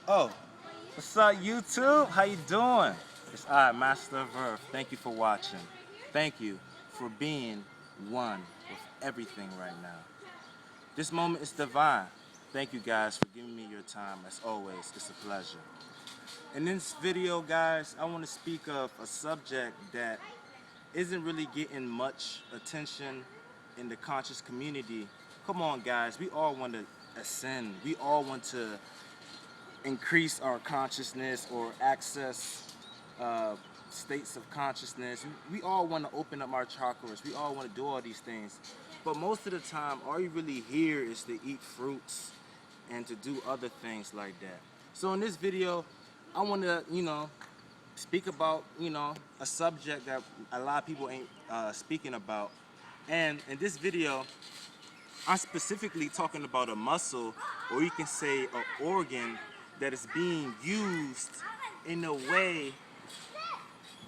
Oh, what's up, YouTube? How you doing? It's I, Master of Earth. Thank you for watching. Thank you for being one with everything right now. This moment is divine. Thank you guys for giving me your time. As always, it's a pleasure. In this video, guys, I want to speak of a subject that isn't really getting much attention in the conscious community. Come on, guys, we all want to ascend. We all want to increase our consciousness or access states of consciousness. We all want to open up our chakras. We all want to do all these things. But most of the time, all you really hear is to eat fruits and to do other things like that. So in this video, I want to, speak about, a subject that a lot of people ain't speaking about. And in this video, I'm specifically talking about a muscle, or you can say an organ that is being used in a way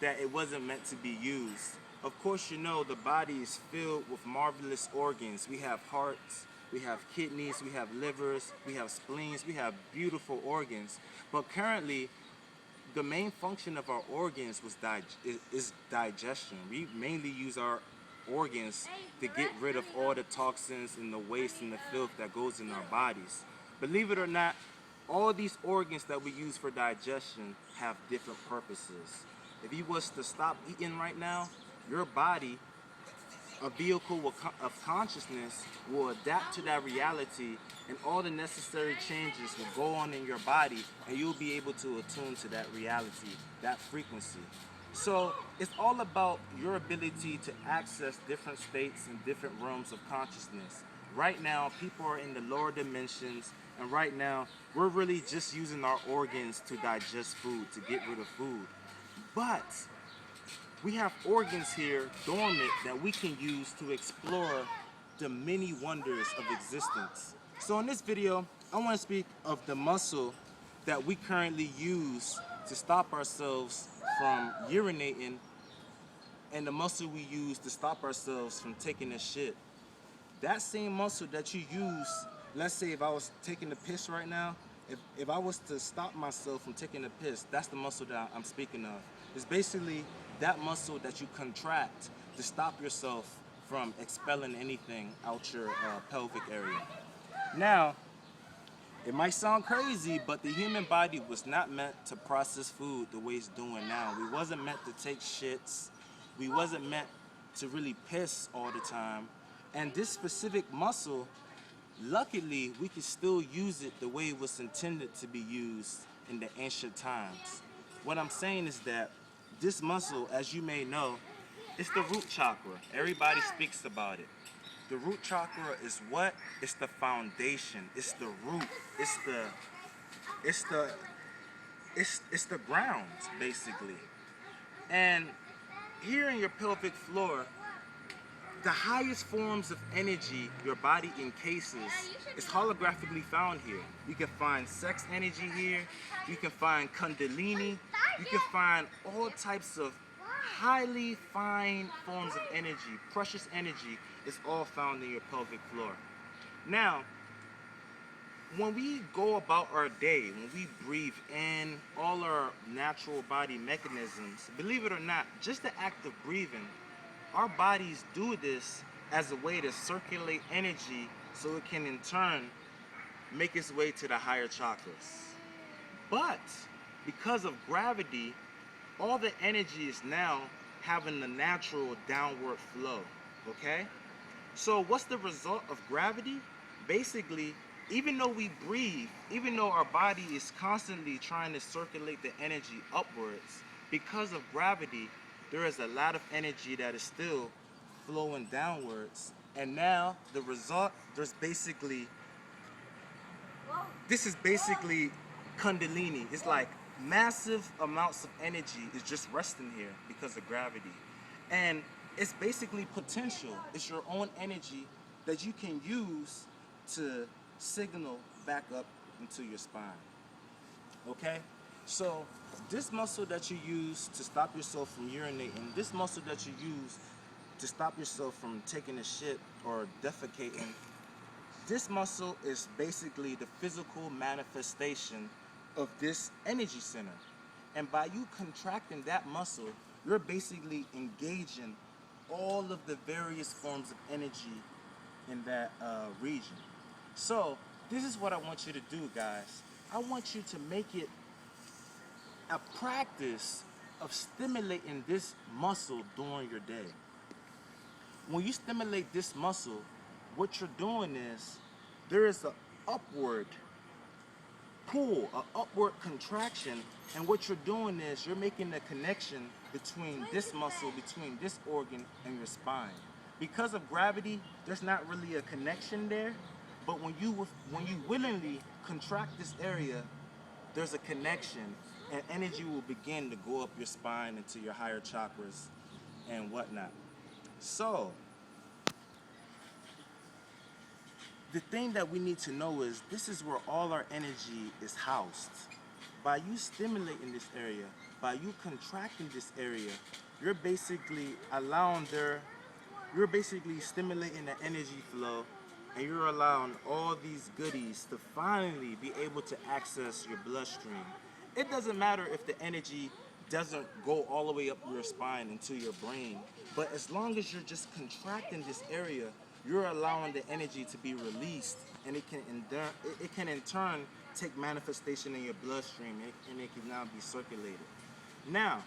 that it wasn't meant to be used. Of course, you know the body is filled with marvelous organs. We have hearts, we have kidneys, we have livers, we have spleens, we have beautiful organs. But currently, the main function of our organs is digestion. We mainly use our organs to get rid of all the toxins and the waste and the filth that goes in our bodies. Believe it or not, all these organs that we use for digestion have different purposes. If you was to stop eating right now, your body, a vehicle of consciousness, will adapt to that reality, and all the necessary changes will go on in your body, and you'll be able to attune to that reality, that frequency. So it's all about your ability to access different states and different realms of consciousness. Right now, people are in the lower dimensions, and right now, we're really just using our organs to digest food, to get rid of food. But we have organs here dormant that we can use to explore the many wonders of existence. So in this video, I want to speak of the muscle that we currently use to stop ourselves from urinating, and the muscle we use to stop ourselves from taking a shit. That same muscle that you use, let's say if I was taking a piss right now, if I was to stop myself from taking a piss, that's the muscle that I'm speaking of. It's basically that muscle that you contract to stop yourself from expelling anything out your pelvic area. Now, it might sound crazy, but the human body was not meant to process food the way it's doing now. We wasn't meant to take shits. We wasn't meant to really piss all the time. And this specific muscle, luckily, we can still use it the way it was intended to be used in the ancient times. What I'm saying is that this muscle, as you may know, it's the root chakra. Everybody speaks about it. The root chakra is what? It's the foundation. It's the root. It's the ground, basically. And here in your pelvic floor, the highest forms of energy your body encases is holographically found here. You can find sex energy here. You can find kundalini. You can find all types of highly fine forms of energy, precious energy, is all found in your pelvic floor. Now, when we go about our day, when we breathe in all our natural body mechanisms, believe it or not, just the act of breathing, our bodies do this as a way to circulate energy so it can in turn make its way to the higher chakras. But because of gravity, all the energy is now having the natural downward flow, okay? So what's the result of gravity? Basically, even though we breathe, even though our body is constantly trying to circulate the energy upwards, because of gravity, there is a lot of energy that is still flowing downwards. And now the result, this is basically kundalini. It's like massive amounts of energy is just resting here because of gravity. And it's basically potential. It's your own energy that you can use to signal back up into your spine. Okay? So this muscle that you use to stop yourself from urinating, this muscle that you use to stop yourself from taking a shit or defecating, this muscle is basically the physical manifestation of this energy center. And by you contracting that muscle, you're basically engaging all of the various forms of energy in that region. So this is what I want you to do, guys. I want you to make it a practice of stimulating this muscle during your day. When you stimulate this muscle, what you're doing is there is an upward pull, an upward contraction, and what you're doing is you're making a connection between this muscle, between this organ and your spine. Because of gravity, there's not really a connection there, but when you willingly contract this area, there's a connection, and energy will begin to go up your spine into your higher chakras and whatnot. So the thing that we need to know is this is where all our energy is housed. By you stimulating this area, by you contracting this area, you're basically you're basically stimulating the energy flow, and you're allowing all these goodies to finally be able to access your bloodstream. It doesn't matter if the energy doesn't go all the way up your spine into your brain, but as long as you're just contracting this area, you're allowing the energy to be released, and it can in turn take manifestation in your bloodstream, and it can now be circulated. Now,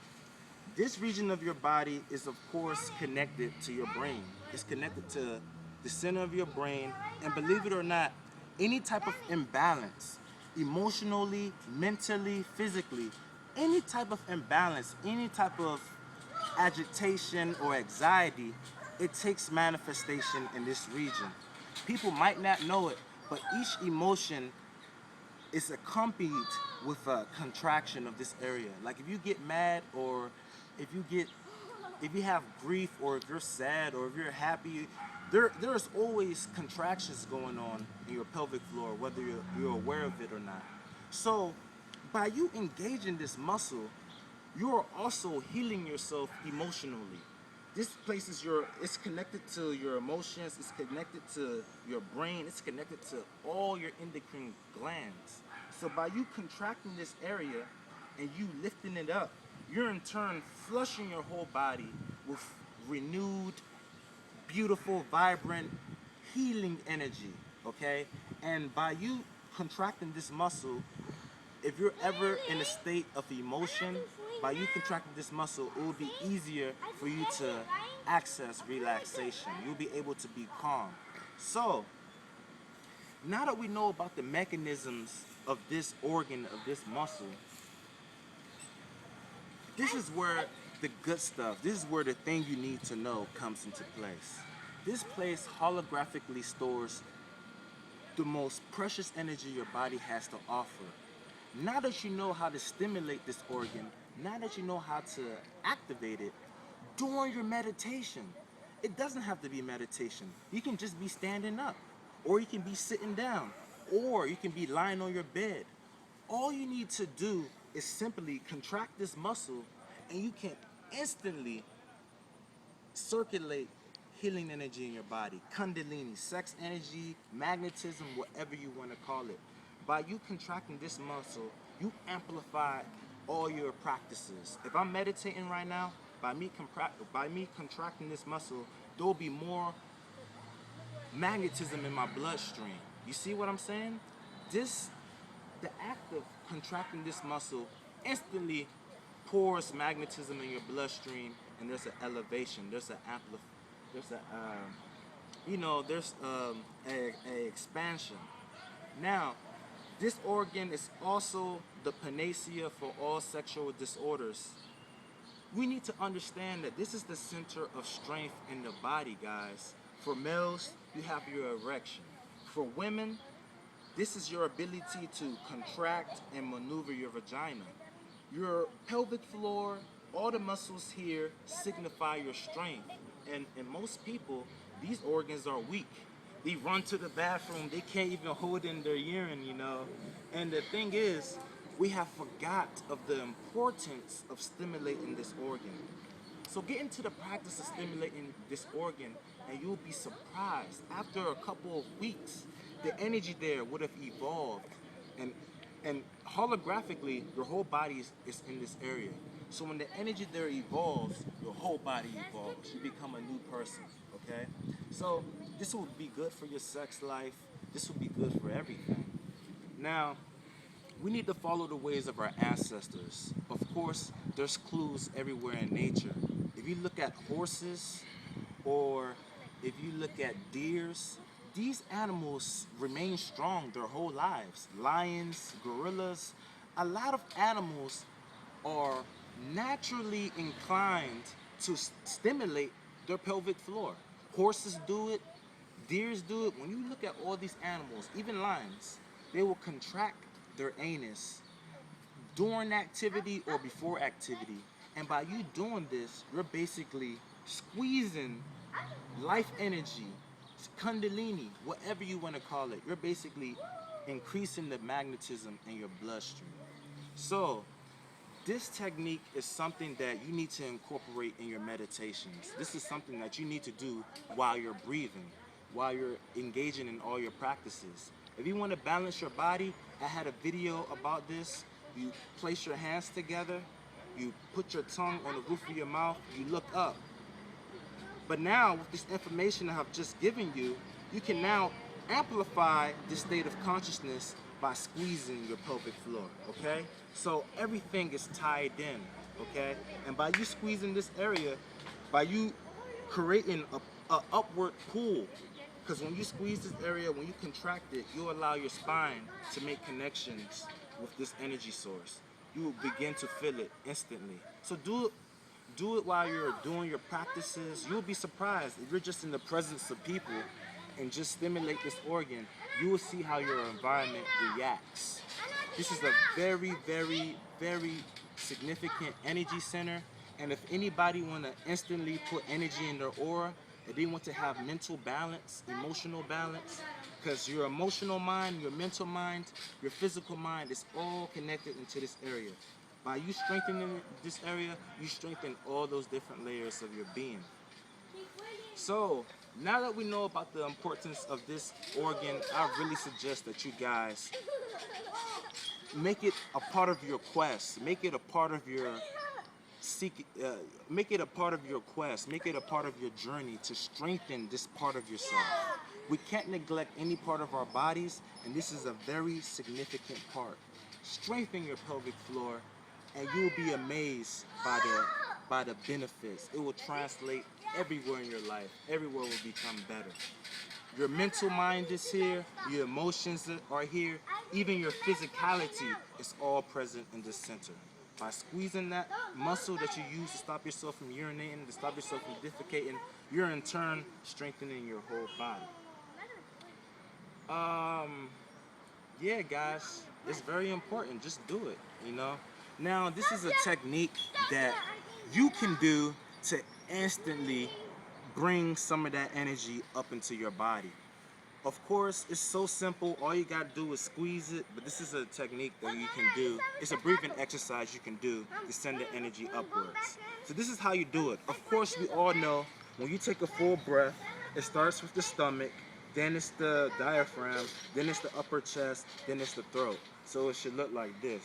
this region of your body is of course connected to your brain. It's connected to the center of your brain, and believe it or not, any type of imbalance, emotionally, mentally, physically, any type of imbalance, any type of agitation or anxiety, it takes manifestation in this region. People might not know it, but each emotion is accompanied with a contraction of this area. Like if you get mad, or if you have grief, or if you're sad, or if you're happy, there's always contractions going on in your pelvic floor, whether you're aware of it or not. So by you engaging this muscle, you're also healing yourself emotionally. This place is it's connected to your emotions, it's connected to your brain, it's connected to all your endocrine glands. So by you contracting this area and you lifting it up, you're in turn flushing your whole body with renewed, beautiful, vibrant, healing energy, okay? And by you contracting this muscle, if you're ever in a state of emotion, by you contracting this muscle, it will be easier for you to access relaxation. You'll be able to be calm. So, now that we know about the mechanisms of this organ, of this muscle, this is where the good stuff, this is where the thing you need to know comes into place. This place holographically stores the most precious energy your body has to offer. Now that you know how to stimulate this organ, now that you know how to activate it, during your meditation, it doesn't have to be meditation. You can just be standing up, or you can be sitting down, or you can be lying on your bed. All you need to do is simply contract this muscle, and you can instantly circulate healing energy in your body. Kundalini, sex energy, magnetism, whatever you want to call it. By you contracting this muscle, you amplify all your practices. If I'm meditating right now, by me contracting this muscle, there will be more magnetism in my bloodstream. You see what I'm saying? The act of contracting this muscle instantly pours magnetism in your bloodstream, and there's an elevation, there's an expansion. Now, this organ is also the panacea for all sexual disorders. We need to understand that this is the center of strength in the body, guys. For males, you have your erection. For women, this is your ability to contract and maneuver your vagina. Your pelvic floor, all the muscles here signify your strength. And in most people, these organs are weak. They run to the bathroom, they can't even hold in their urine, you know. And the thing is, we have forgot of the importance of stimulating this organ. So get into the practice of stimulating this organ, and you'll be surprised. After a couple of weeks, the energy there would have evolved, and And holographically, your whole body is in this area. So when the energy there evolves, your whole body evolves. You become a new person, okay? So this will be good for your sex life. This will be good for everything. Now, we need to follow the ways of our ancestors. Of course, there's clues everywhere in nature. If you look at horses or if you look at deers, these animals remain strong their whole lives. Lions, gorillas, a lot of animals are naturally inclined to stimulate their pelvic floor. Horses do it, deers do it. When you look at all these animals, even lions, they will contract their anus during activity or before activity. And by you doing this, you're basically squeezing life energy, kundalini, whatever you want to call it. You're basically increasing the magnetism in your bloodstream. So, this technique is something that you need to incorporate in your meditations. This is something that you need to do while you're breathing, while you're engaging in all your practices. If you want to balance your body, I had a video about this. You place your hands together, you put your tongue on the roof of your mouth, you look up. But now, with this information I have just given you, you can now amplify this state of consciousness by squeezing your pelvic floor, okay? So everything is tied in, okay? And by you squeezing this area, by you creating a upward pull, because when you squeeze this area, when you contract it, you allow your spine to make connections with this energy source. You will begin to feel it instantly. So do it while you're doing your practices. You'll be surprised if you're just in the presence of people and just stimulate this organ, you will see how your environment reacts. This is a very, very, very significant energy center. And if anybody want to instantly put energy in their aura, if they want to have mental balance, emotional balance, because your emotional mind, your mental mind, your physical mind is all connected into this area. By you strengthening this area, you strengthen all those different layers of your being. So, now that we know about the importance of this organ, I really suggest that you guys make it a part of your quest. Make it a part of your make it a part of your quest. Make it a part of your journey to strengthen this part of yourself. We can't neglect any part of our bodies, and this is a very significant part. Strengthen your pelvic floor, and you will be amazed by the benefits. It will translate everywhere in your life. Everywhere will become better. Your mental mind is here, your emotions are here, even your physicality is all present in this center. By squeezing that muscle that you use to stop yourself from urinating, to stop yourself from defecating, you're in turn strengthening your whole body. Yeah, guys, it's very important. Just do it, you know. Now, this is a technique that you can do to instantly bring some of that energy up into your body. Of course, it's so simple. All you gotta do is squeeze it, but this is a technique that you can do. It's a breathing exercise you can do to send the energy upwards. So this is how you do it. Of course, we all know when you take a full breath, it starts with the stomach, then it's the diaphragm, then it's the upper chest, then it's the throat. So it should look like this.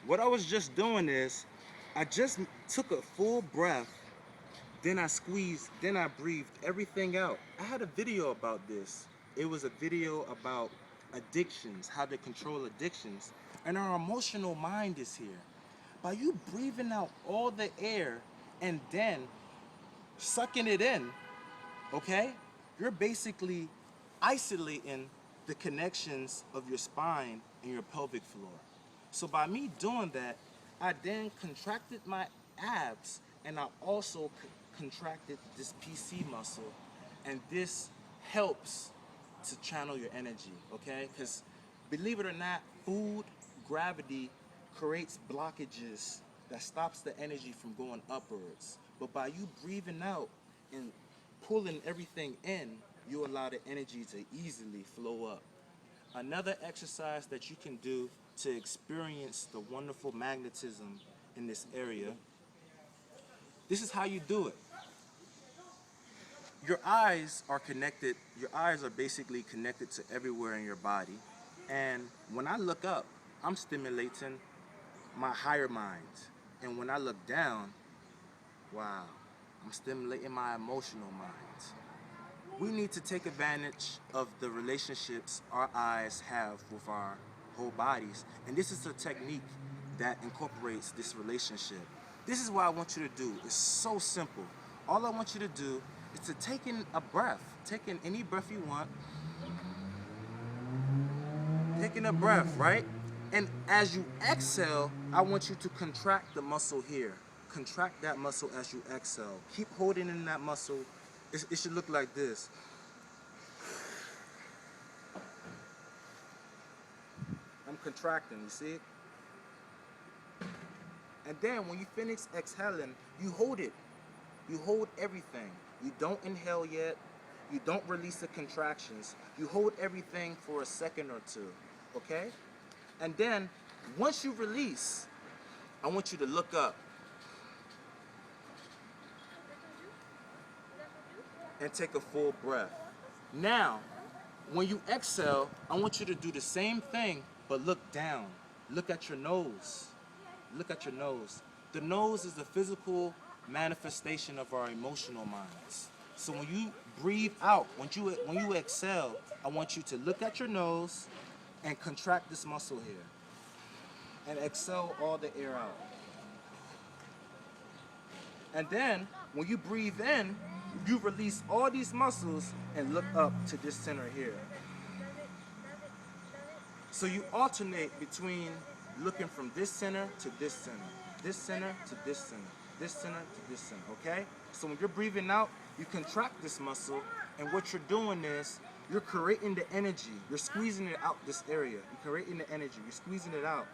What I was just doing is, I just took a full breath, then I squeezed, then I breathed everything out. I had a video about this. It was a video about addictions, how to control addictions. And our emotional mind is here. By you breathing out all the air and then sucking it in, okay? You're basically isolating the connections of your spine and your pelvic floor. So by me doing that, I then contracted my abs and I also contracted this PC muscle, and this helps to channel your energy, okay? Because believe it or not, food, gravity creates blockages that stops the energy from going upwards. But by you breathing out and pulling everything in, you allow the energy to easily flow up. Another exercise that you can do to experience the wonderful magnetism in this area, this is how you do it. Your eyes are connected, your eyes are basically connected to everywhere in your body. And when I look up, I'm stimulating my higher mind. And when I look down, wow, I'm stimulating my emotional mind. We need to take advantage of the relationships our eyes have with our whole bodies. And this is a technique that incorporates this relationship. This is what I want you to do. It's so simple. All I want you to do is to take in a breath. Take in any breath you want. Taking a breath, right? And as you exhale, I want you to contract the muscle here. Contract that muscle as you exhale. Keep holding in that muscle. It should look like this. I'm contracting, you see? And then when you finish exhaling, you hold it. You hold everything. You don't inhale yet. You don't release the contractions. You hold everything for a second or two, okay? And then once you release, I want you to look up and take a full breath. Now, when you exhale, I want you to do the same thing, but look down. Look at your nose. Look at your nose. The nose is the physical manifestation of our emotional minds. So when you breathe out, when you exhale, I want you to look at your nose and contract this muscle here. And exhale all the air out. And then, when you breathe in, you release all these muscles and look up to this center here. So you alternate between looking from this center to this center, this center to this center, this center to this center, okay? So when you're breathing out, you contract this muscle, and what you're doing is, you're creating the energy. You're squeezing it out this area. You're creating the energy. You're squeezing it out.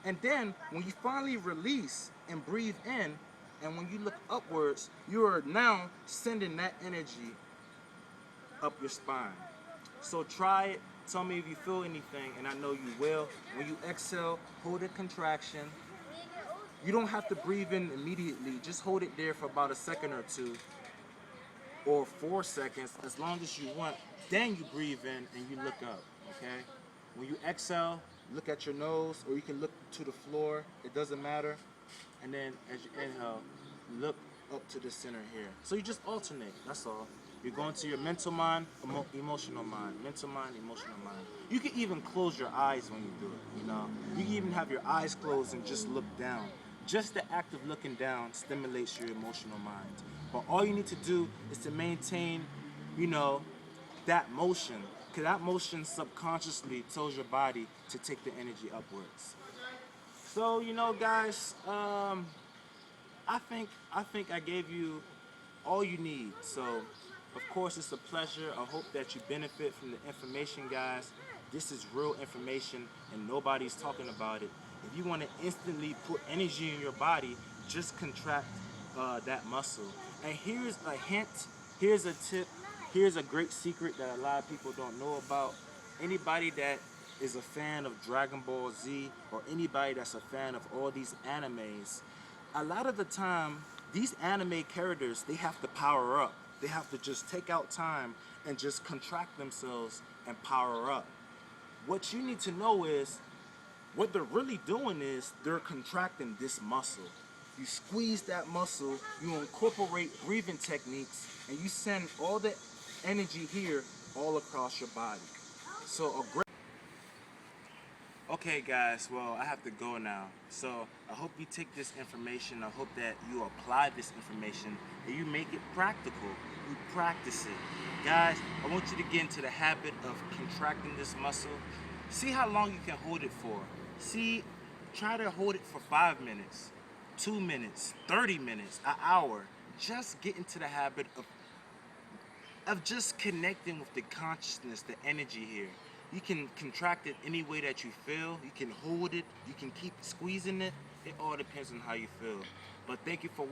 And then, when you finally release and breathe in, and when you look upwards, you are now sending that energy up your spine. So try it. Tell me if you feel anything, and I know you will. When you exhale, hold a contraction. You don't have to breathe in immediately. Just hold it there for about a second or two, or 4 seconds, as long as you want. Then you breathe in and you look up, okay? When you exhale, look at your nose, or you can look to the floor. It doesn't matter. And then as you inhale, look up to the center here. So you just alternate, that's all. You're going to your mental mind, emotional mind, mental mind, emotional mind. You can even close your eyes when you do it, you know? You can even have your eyes closed and just look down. Just the act of looking down stimulates your emotional mind. But all you need to do is to maintain, you know, that motion. Because that motion subconsciously tells your body to take the energy upwards. So, you know, guys, I think I gave you all you need. So, of course, it's a pleasure. I hope that you benefit from the information, guys. This is real information, and nobody's talking about it. If you want to instantly put energy in your body, just contract that muscle. And here's a hint, here's a tip, here's a great secret that a lot of people don't know about. Anybody that is a fan of Dragon Ball Z, or anybody that's a fan of all these animes, a lot of the time, these anime characters, they have to power up. They have to just take out time and just contract themselves and power up. What you need to know is, what they're really doing is, they're contracting this muscle. You squeeze that muscle, you incorporate breathing techniques, and you send all the energy here all across your body. So a great... Okay guys, well, I have to go now. So I hope you take this information, I hope that you apply this information, and you make it practical. You practice it. Guys, I want you to get into the habit of contracting this muscle. See how long you can hold it for. See, try to hold it for 5 minutes, 2 minutes, 30 minutes, an hour. Just get into the habit of just connecting with the consciousness, the energy here. You can contract it any way that you feel. You can hold it. You can keep squeezing it. It all depends on how you feel. But thank you for.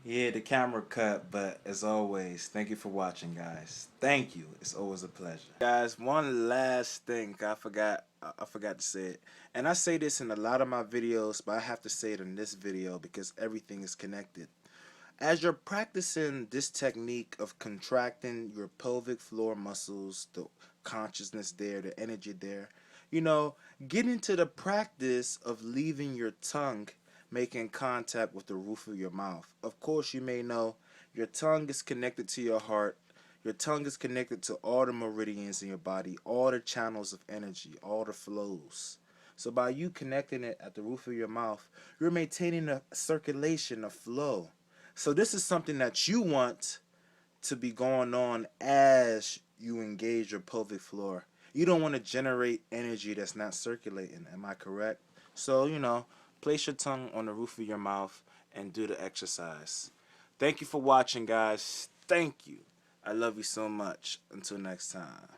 Yeah, the camera cut, but as always, thank you for watching, guys. Thank you. It's always a pleasure. Guys, one last thing. I forgot to say it. And I say this in a lot of my videos, but I have to say it in this video because everything is connected. As you're practicing this technique of contracting your pelvic floor muscles, the consciousness there, the energy there, you know, get into the practice of leaving your tongue making contact with the roof of your mouth. Of course, you may know your tongue is connected to your heart. Your tongue is connected to all the meridians in your body, all the channels of energy, all the flows. So by you connecting it at the roof of your mouth, you're maintaining a circulation, a flow. So this is something that you want to be going on as you engage your pelvic floor. You don't want to generate energy that's not circulating. Am I correct? So, you know, place your tongue on the roof of your mouth and do the exercise. Thank you for watching, guys. Thank you. I love you so much. Until next time.